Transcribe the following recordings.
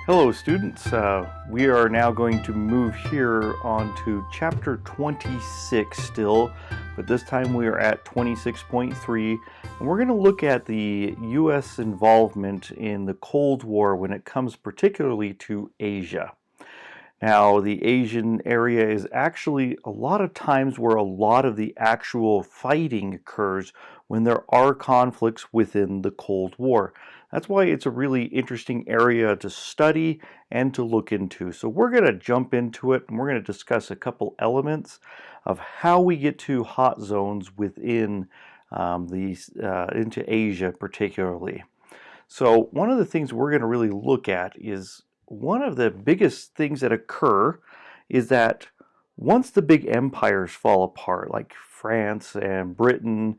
Hello students, we are now going to move here on to chapter 26 still, but this time we are at 26.3 and we're going to look at the US involvement in the Cold War when it comes particularly to Asia. Now, the Asian area is actually a lot of times where a lot of the actual fighting occurs when there are conflicts within the Cold War. That's why it's a really interesting area to study and to look into. So we're going to jump into it and we're going to discuss a couple elements of how we get to hot zones within into Asia particularly. So one of the things we're going to really look at is one of the biggest things that occur is that once the big empires fall apart, like France and Britain,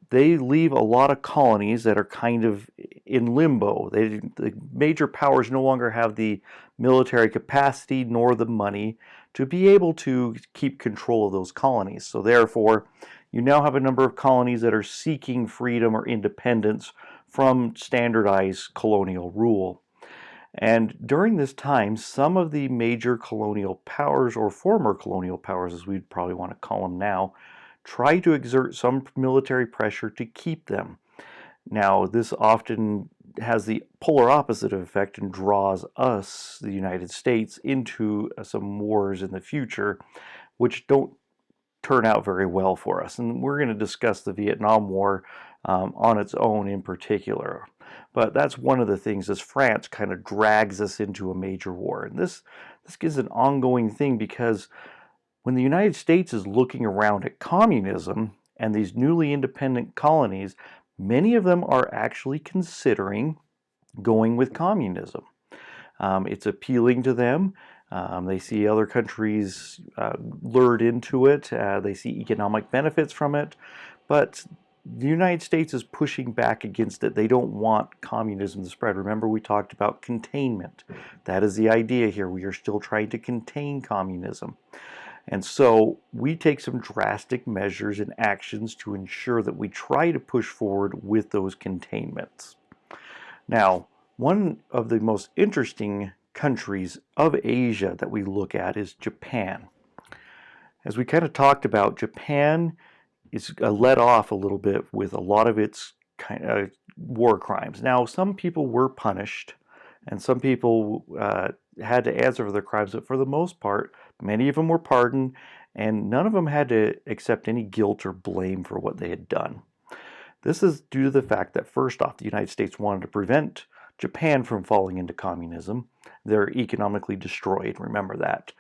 they leave a lot of colonies that are kind of in limbo. The major powers no longer have the military capacity nor the money to be able to keep control of those colonies. So therefore, you now have a number of colonies that are seeking freedom or independence from standardized colonial rule. And during this time, some of the major colonial powers, or former colonial powers as we'd probably want to call them now, try to exert some military pressure to keep them. Now, this often has the polar opposite effect and draws us, the United States, into some wars in the future, which don't turn out very well for us. And we're going to discuss the Vietnam War on its own in particular. But that's one of the things as France kind of drags us into a major war. And this is an ongoing thing because when the United States is looking around at communism and these newly independent colonies, many of them are actually considering going with communism. It's appealing to them. They see other countries lured into it. They see economic benefits from it. But the United States is pushing back against it. They don't want communism to spread. Remember, we talked about containment. That is the idea here. We are still trying to contain communism. And so we take some drastic measures and actions to ensure that we try to push forward with those containments. Now, one of the most interesting countries of Asia that we look at is Japan. As we kind of talked about, Japan is let off a little bit with a lot of its kind of war crimes. Now, some people were punished, and some people had to answer for their crimes, but for the most part, many of them were pardoned, and none of them had to accept any guilt or blame for what they had done. This is due to the fact that, first off, the United States wanted to prevent Japan from falling into communism. They're economically destroyed, remember that.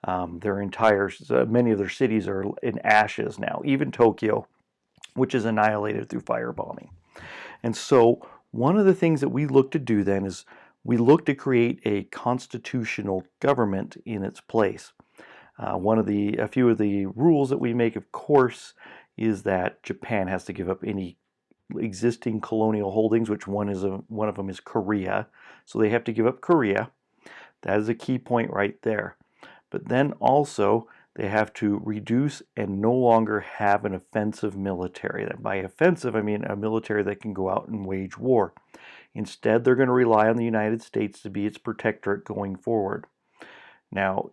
Many of their cities are in ashes now, even Tokyo, which is annihilated through firebombing. And so one of the things that we look to do then is we look to create a constitutional government in its place. A few of the rules that we make, of course, is that Japan has to give up any existing colonial holdings, which one of them is Korea. So they have to give up Korea. That is a key point right there. But then also they have to reduce and no longer have an offensive military. And by offensive, I mean a military that can go out and wage war. Instead, they're going to rely on the United States to be its protectorate going forward. Now,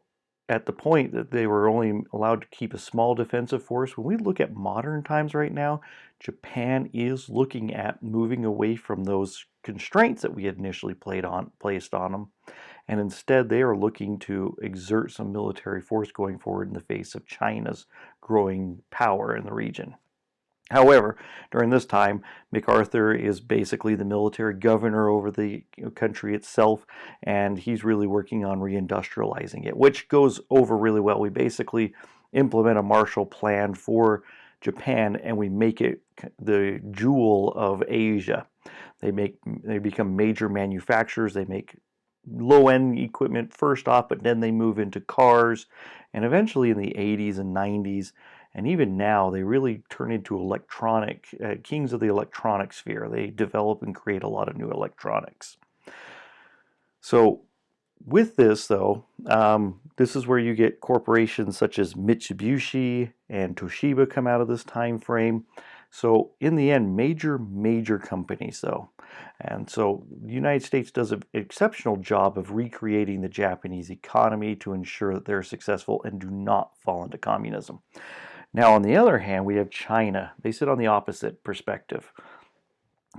at the point that they were only allowed to keep a small defensive force, when we look at modern times right now, Japan is looking at moving away from those constraints that we had initially placed on them, and instead they are looking to exert some military force going forward in the face of China's growing power in the region. However, during this time, MacArthur is basically the military governor over the country itself, and he's really working on reindustrializing it, which goes over really well. We basically implement a Marshall Plan for Japan, and we make it the jewel of Asia. They become major manufacturers. They make low-end equipment first off, but then they move into cars, and eventually in the 80s and 90s, and even now, they really turn into kings of the electronic sphere. They develop and create a lot of new electronics. So with this, though, this is where you get corporations such as Mitsubishi and Toshiba come out of this time frame. So in the end, major companies though. And so the United States does an exceptional job of recreating the Japanese economy to ensure that they're successful and do not fall into communism. Now, on the other hand, we have China. They sit on the opposite perspective.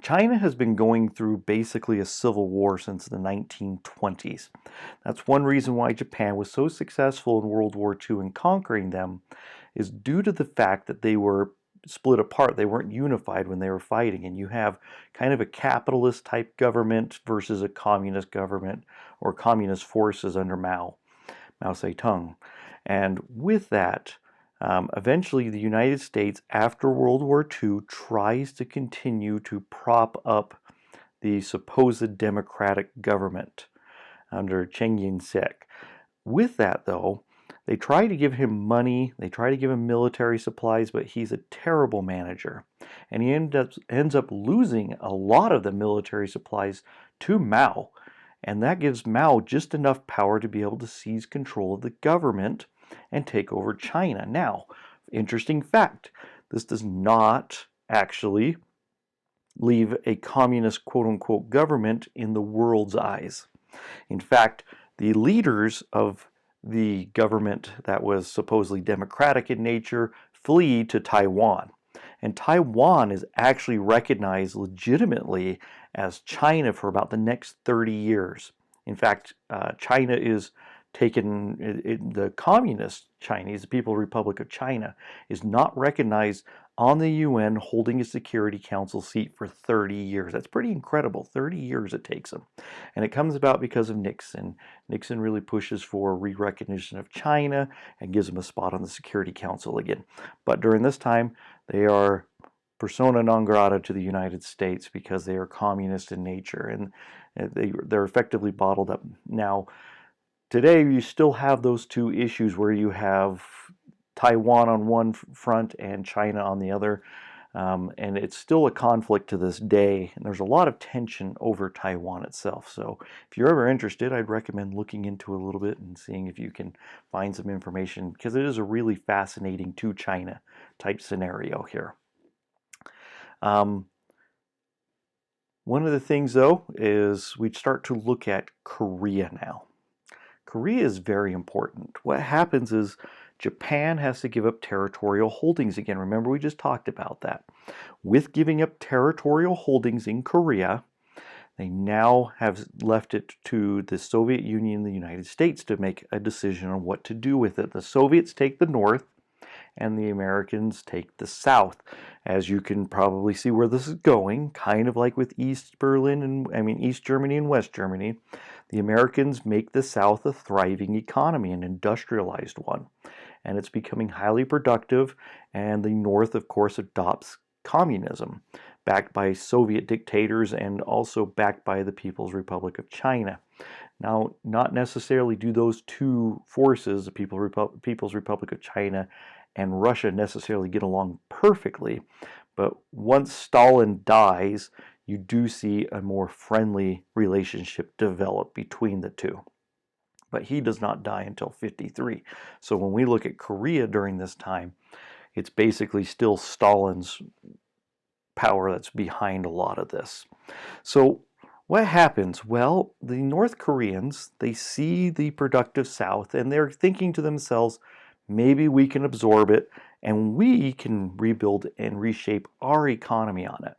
China has been going through basically a civil war since the 1920s. That's one reason why Japan was so successful in World War II in conquering them, is due to the fact that they were split apart. They weren't unified when they were fighting, and you have kind of a capitalist type government versus a communist government or communist forces under Mao Zedong. And with that, eventually the United States, after World War II, tries to continue to prop up the supposed democratic government under Chiang Kai-shek. With that, though, they try to give him money, they try to give him military supplies, but he's a terrible manager. And he ends up losing a lot of the military supplies to Mao. And that gives Mao just enough power to be able to seize control of the government and take over China. Now, interesting fact, this does not actually leave a communist quote-unquote government in the world's eyes. In fact, the leaders of the government that was supposedly democratic in nature flee to Taiwan. And Taiwan is actually recognized legitimately as China for about the next 30 years. In fact, China is the communist Chinese, the People's Republic of China, is not recognized on the UN holding a Security Council seat for 30 years. That's pretty incredible. 30 years it takes them. And it comes about because of Nixon. Nixon really pushes for re-recognition of China and gives them a spot on the Security Council again. But during this time, they are persona non grata to the United States because they are communist in nature, and they're effectively bottled up. Now, today you still have those two issues where you have Taiwan on one front and China on the other, and it's still a conflict to this day, and there's a lot of tension over Taiwan itself. So if you're ever interested, I'd recommend looking into it a little bit and seeing if you can find some information, because it is a really fascinating to China type scenario here. One of the things, though, is we'd start to look at Korea now. Korea is very important. What happens is Japan has to give up territorial holdings again. Remember, we just talked about that. With giving up territorial holdings in Korea, they now have left it to the Soviet Union and the United States to make a decision on what to do with it. The Soviets take the north, and the Americans take the south. As you can probably see where this is going, kind of like with East Germany and West Germany, the Americans make the South a thriving economy, an industrialized one. And it's becoming highly productive, and the North, of course, adopts communism, backed by Soviet dictators and also backed by the People's Republic of China. Now, not necessarily do those two forces, the People's Republic of China and Russia, necessarily get along perfectly, but once Stalin dies, you do see a more friendly relationship develop between the two. But he does not die until 1953. So when we look at Korea during this time, it's basically still Stalin's power that's behind a lot of this. So what happens? Well, the North Koreans, they see the productive South, and they're thinking to themselves, maybe we can absorb it and we can rebuild and reshape our economy on it.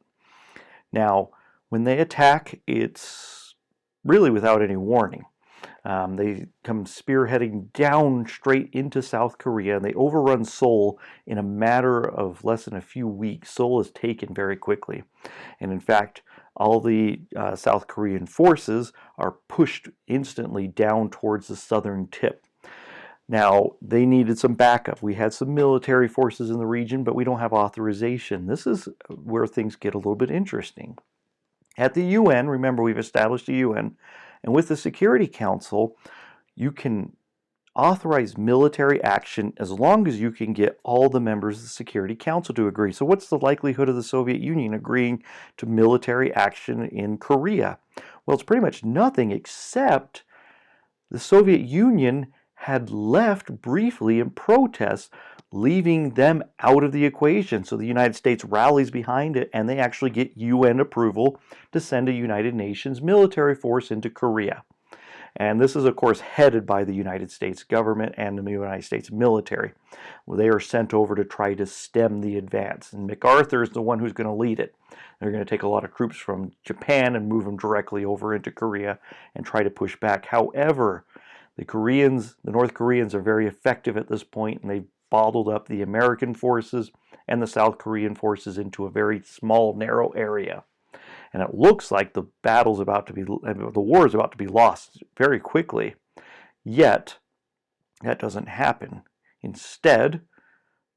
Now, when they attack, it's really without any warning. They come spearheading down straight into South Korea, and they overrun Seoul in a matter of less than a few weeks. Seoul is taken very quickly. And in fact, all the South Korean forces are pushed instantly down towards the southern tip. Now, they needed some backup. We had some military forces in the region, but we don't have authorization. This is where things get a little bit interesting. At the UN, remember, we've established the UN, and with the Security Council, you can authorize military action as long as you can get all the members of the Security Council to agree. So what's the likelihood of the Soviet Union agreeing to military action in Korea? Well, it's pretty much nothing, except the Soviet Union had left briefly in protest, leaving them out of the equation. So the United States rallies behind it, and they actually get UN approval to send a United Nations military force into Korea. And this is, of course, headed by the United States government and the United States military. Well, they are sent over to try to stem the advance. And MacArthur is the one who's going to lead it. They're going to take a lot of troops from Japan and move them directly over into Korea and try to push back. However, the North Koreans are very effective at this point, and they've bottled up the American forces and the South Korean forces into a very small, narrow area. And it looks like the war is about to be lost very quickly. Yet, that doesn't happen. Instead,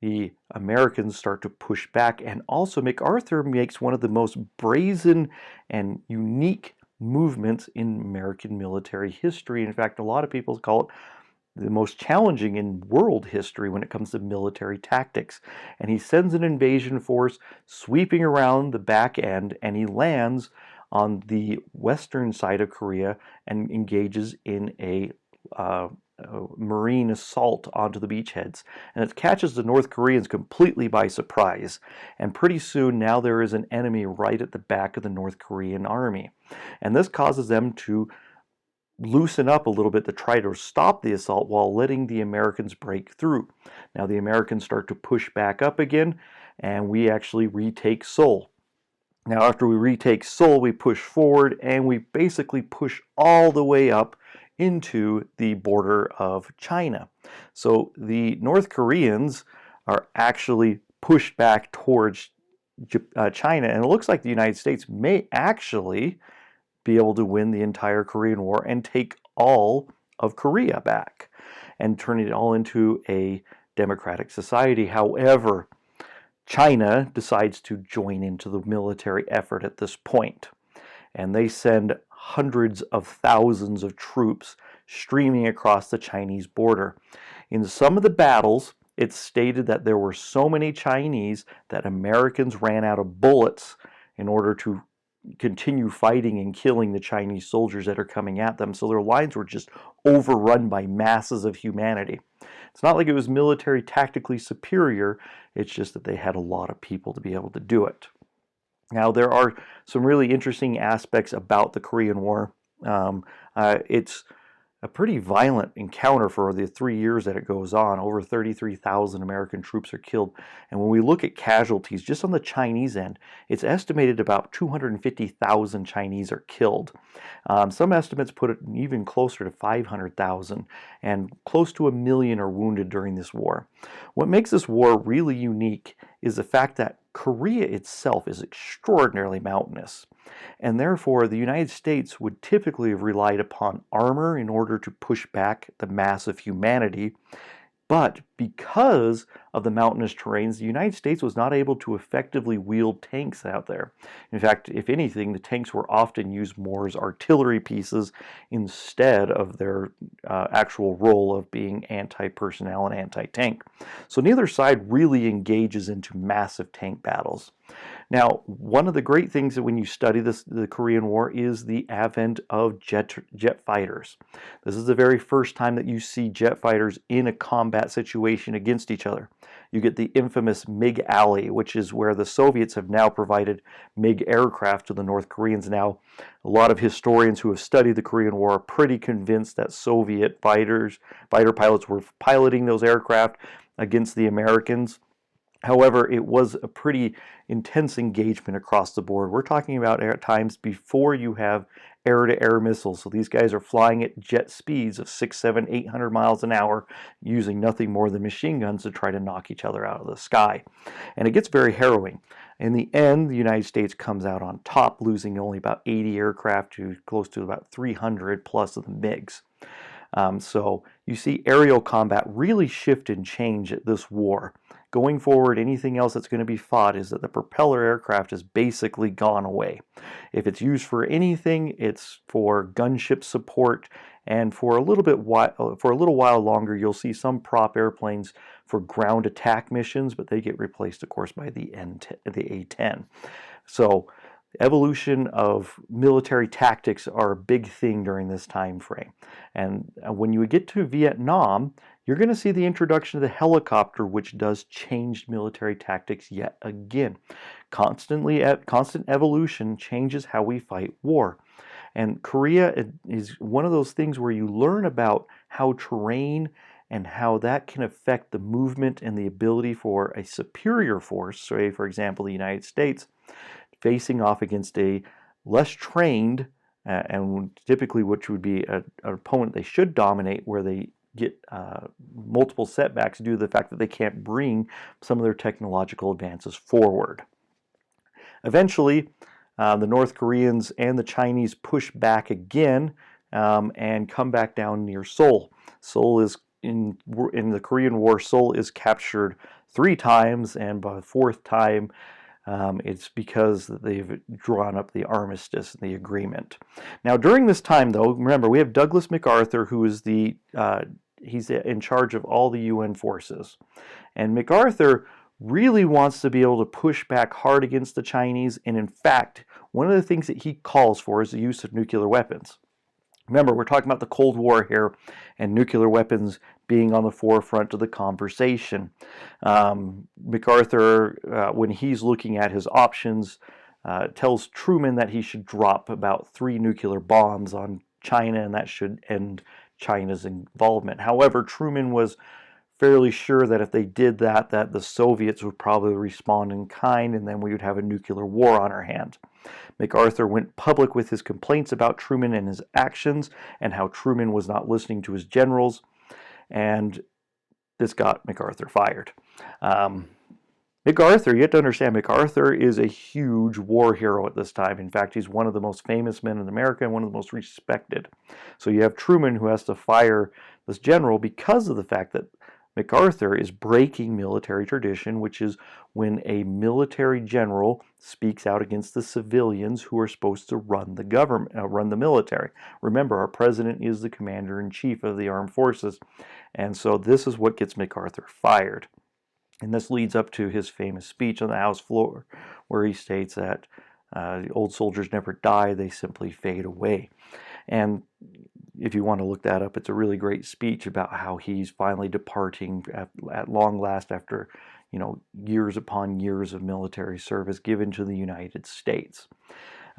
the Americans start to push back, and also MacArthur makes one of the most brazen and unique movements in American military history. In fact, a lot of people call it the most challenging in world history when it comes to military tactics. And he sends an invasion force sweeping around the back end, and he lands on the western side of Korea and engages in a marine assault onto the beachheads. And it catches the North Koreans completely by surprise. And pretty soon now there is an enemy right at the back of the North Korean army. And this causes them to loosen up a little bit to try to stop the assault while letting the Americans break through. Now the Americans start to push back up again, and we actually retake Seoul. Now after we retake Seoul, we push forward, and we basically push all the way up into the border of China. So the North Koreans are actually pushed back towards China, and it looks like the United States may actually be able to win the entire Korean War and take all of Korea back and turn it all into a democratic society. However, China decides to join into the military effort at this point, and they send hundreds of thousands of troops streaming across the Chinese border. In some of the battles, it's stated that there were so many Chinese that Americans ran out of bullets in order to continue fighting and killing the Chinese soldiers that are coming at them. So their lines were just overrun by masses of humanity. It's not like it was military tactically superior, it's just that they had a lot of people to be able to do it. Now there are some really interesting aspects about the Korean War. It's a pretty violent encounter for the 3 years that it goes on. Over 33,000 American troops are killed. And when we look at casualties, just on the Chinese end, it's estimated about 250,000 Chinese are killed. Some estimates put it even closer to 500,000, and close to 1 million are wounded during this war. What makes this war really unique is the fact that Korea itself is extraordinarily mountainous, and therefore the United States would typically have relied upon armor in order to push back the mass of humanity. But because of the mountainous terrains, the United States was not able to effectively wield tanks out there. In fact, if anything, the tanks were often used more as artillery pieces instead of their actual role of being anti-personnel and anti-tank. So neither side really engages into massive tank battles. Now, one of the great things that when you study the Korean War is the advent of jet fighters. This is the very first time that you see jet fighters in a combat situation against each other. You get the infamous MiG Alley, which is where the Soviets have now provided MiG aircraft to the North Koreans. Now, a lot of historians who have studied the Korean War are pretty convinced that Soviet fighter pilots were piloting those aircraft against the Americans. However, it was a pretty intense engagement across the board. We're talking about at times before you have air-to-air missiles. So these guys are flying at jet speeds of 600, 700, 800 miles an hour, using nothing more than machine guns to try to knock each other out of the sky. And it gets very harrowing. In the end, the United States comes out on top, losing only about 80 aircraft to close to about 300 plus of the MiGs. So you see aerial combat really shift and change at this war. Going forward, anything else that's going to be fought is that the propeller aircraft has basically gone away. If it's used for anything, it's for gunship support, and for a little while longer, you'll see some prop airplanes for ground attack missions, but they get replaced, of course, by the A-10. So evolution of military tactics are a big thing during this time frame. And when you get to Vietnam, you're going to see the introduction of the helicopter, which does change military tactics yet again. Constant evolution changes how we fight war. And Korea is one of those things where you learn about how terrain and how that can affect the movement and the ability for a superior force, say for example the United States, facing off against a less trained and typically which would be an opponent they should dominate, where they get multiple setbacks due to the fact that they can't bring some of their technological advances forward. Eventually, the North Koreans and the Chinese push back again and come back down near Seoul. Seoul is in the Korean War. Seoul is captured 3 times, and by the 4th time, it's because they've drawn up the armistice and the agreement. Now, during this time, though, remember we have Douglas MacArthur, who is he's in charge of all the UN forces, and MacArthur really wants to be able to push back hard against the Chinese, and in fact, one of the things that he calls for is the use of nuclear weapons. Remember, we're talking about the Cold War here, and nuclear weapons being on the forefront of the conversation. MacArthur, when he's looking at his options, tells Truman that he should drop about 3 nuclear bombs on China, and that should end China's involvement. However, Truman was fairly sure that if they did that the Soviets would probably respond in kind, and then we would have a nuclear war on our hands. MacArthur went public with his complaints about Truman and his actions, and how Truman was not listening to his generals, and this got MacArthur fired. MacArthur, you have to understand, MacArthur is a huge war hero at this time. In fact, he's one of the most famous men in America and one of the most respected. So you have Truman, who has to fire this general because of the fact that MacArthur is breaking military tradition, which is when a military general speaks out against the civilians who are supposed to run the government, run the military. Remember, our president is the commander-in-chief of the armed forces, and so this is what gets MacArthur fired. And this leads up to his famous speech on the House floor, where he states that the old soldiers never die, they simply fade away. And if you want to look that up, it's a really great speech about how he's finally departing at long last after, years upon years of military service given to the United States.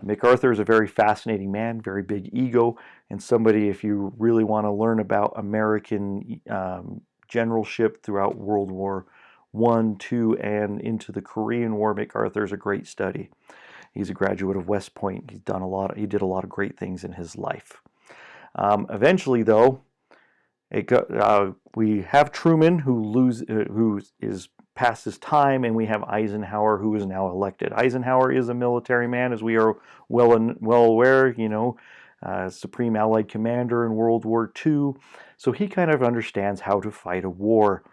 MacArthur is a very fascinating man, very big ego, and somebody, if you really want to learn about American generalship throughout World War I, II, and into the Korean War, MacArthur is a great study. He's a graduate of West Point. He did a lot of great things in his life. Eventually, though, we have Truman who is past his time, and we have Eisenhower, who is now elected. Eisenhower is a military man, as we are well aware. Supreme Allied Commander in World War II, so he kind of understands how to fight a war.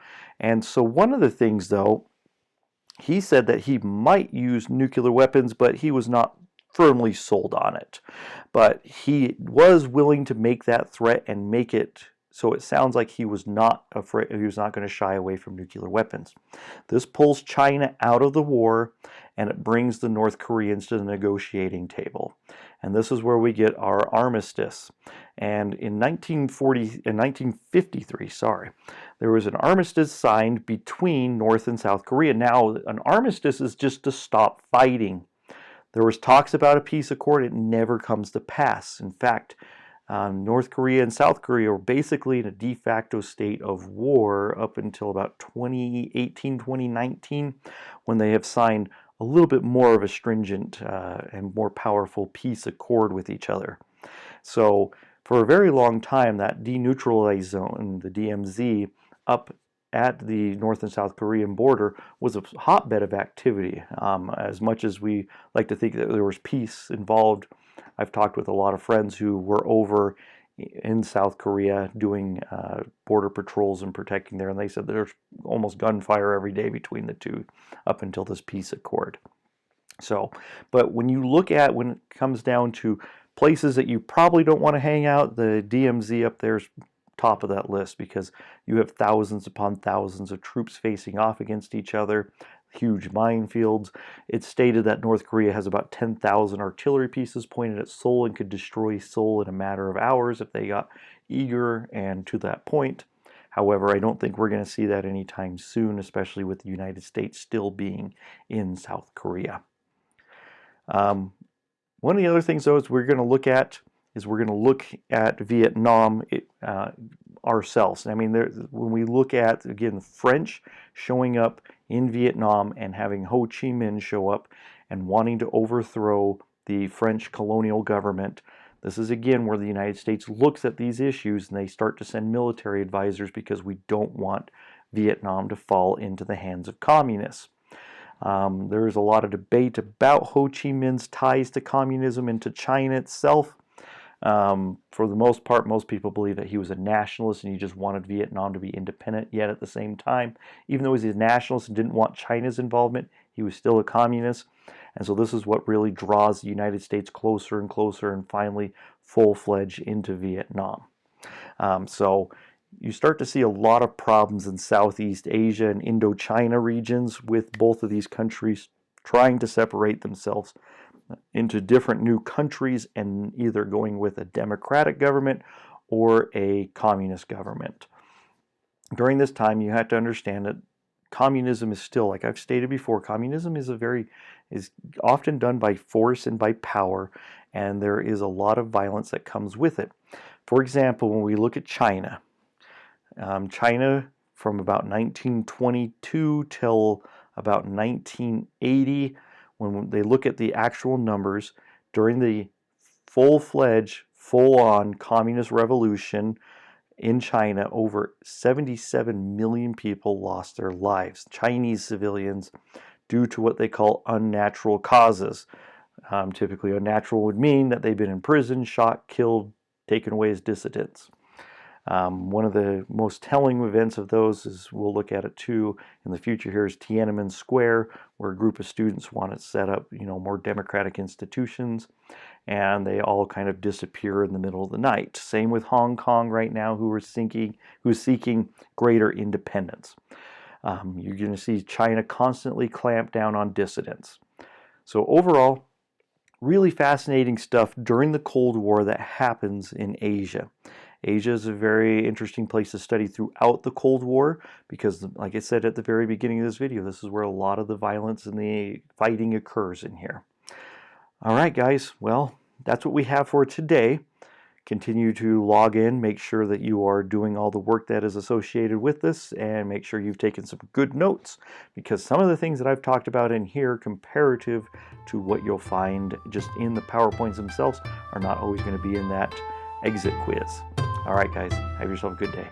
And so one of the things, though, he said that he might use nuclear weapons, but he was not firmly sold on it. But he was willing to make that threat and make it so it sounds like he was not afraid, he was not going to shy away from nuclear weapons. This pulls China out of the war, and it brings the North Koreans to the negotiating table. And this is where we get our armistice. And in 1953, there was an armistice signed between North and South Korea. Now, an armistice is just to stop fighting. There was talks about a peace accord. It never comes to pass. In fact, North Korea and South Korea were basically in a de facto state of war up until about 2018, 2019, when they have signed a little bit more of a stringent and more powerful peace accord with each other. So for a very long time, that denuclearized zone, the DMZ, up at the North and South Korean border was a hotbed of activity. As much as we like to think that there was peace involved, I've talked with a lot of friends who were over in South Korea doing border patrols and protecting there, and they said there's almost gunfire every day between the two up until this peace accord. So, but when it comes down to places that you probably don't want to hang out, the DMZ up there is top of that list, because you have thousands upon thousands of troops facing off against each other, huge minefields. It's stated that North Korea has about 10,000 artillery pieces pointed at Seoul and could destroy Seoul in a matter of hours if they got eager and to that point. However, I don't think we're going to see that anytime soon, especially with the United States still being in South Korea. One of the other things, though, is we're going to look at Vietnam ourselves. I mean, when we look at, again, French showing up in Vietnam and having Ho Chi Minh show up and wanting to overthrow the French colonial government, this is again where the United States looks at these issues and they start to send military advisors because we don't want Vietnam to fall into the hands of communists. There is a lot of debate about Ho Chi Minh's ties to communism and to China itself. For the most part, most people believe that he was a nationalist and he just wanted Vietnam to be independent. Yet at the same time, even though he was a nationalist and didn't want China's involvement, he was still a communist. And so this is what really draws the United States closer and closer and finally full-fledged into Vietnam. So you start to see a lot of problems in Southeast Asia and Indochina regions with both of these countries trying to separate themselves into different new countries and either going with a democratic government or a communist government. During this time, you have to understand that communism is still, like I've stated before, communism is often done by force and by power, and there is a lot of violence that comes with it. For example, when we look at China, China from about 1922 till about 1980, when they look at the actual numbers, during the full-fledged, full-on communist revolution in China, over 77 million people lost their lives, Chinese civilians, due to what they call unnatural causes. Typically, unnatural would mean that they've been in prison, shot, killed, taken away as dissidents. One of the most telling events of those, is we'll look at it too in the future here, is Tiananmen Square, where a group of students want to set up, more democratic institutions, and they all kind of disappear in the middle of the night. Same with Hong Kong right now, who's seeking greater independence. You're going to see China constantly clamp down on dissidents. So overall, really fascinating stuff during the Cold War that happens in Asia. Asia is a very interesting place to study throughout the Cold War because, like I said at the very beginning of this video, this is where a lot of the violence and the fighting occurs in here. All right, guys. Well, that's what we have for today. Continue to log in, make sure that you are doing all the work that is associated with this, and make sure you've taken some good notes, because some of the things that I've talked about in here, comparative to what you'll find just in the PowerPoints themselves, are not always going to be in that exit quiz. All right, guys, have yourself a good day.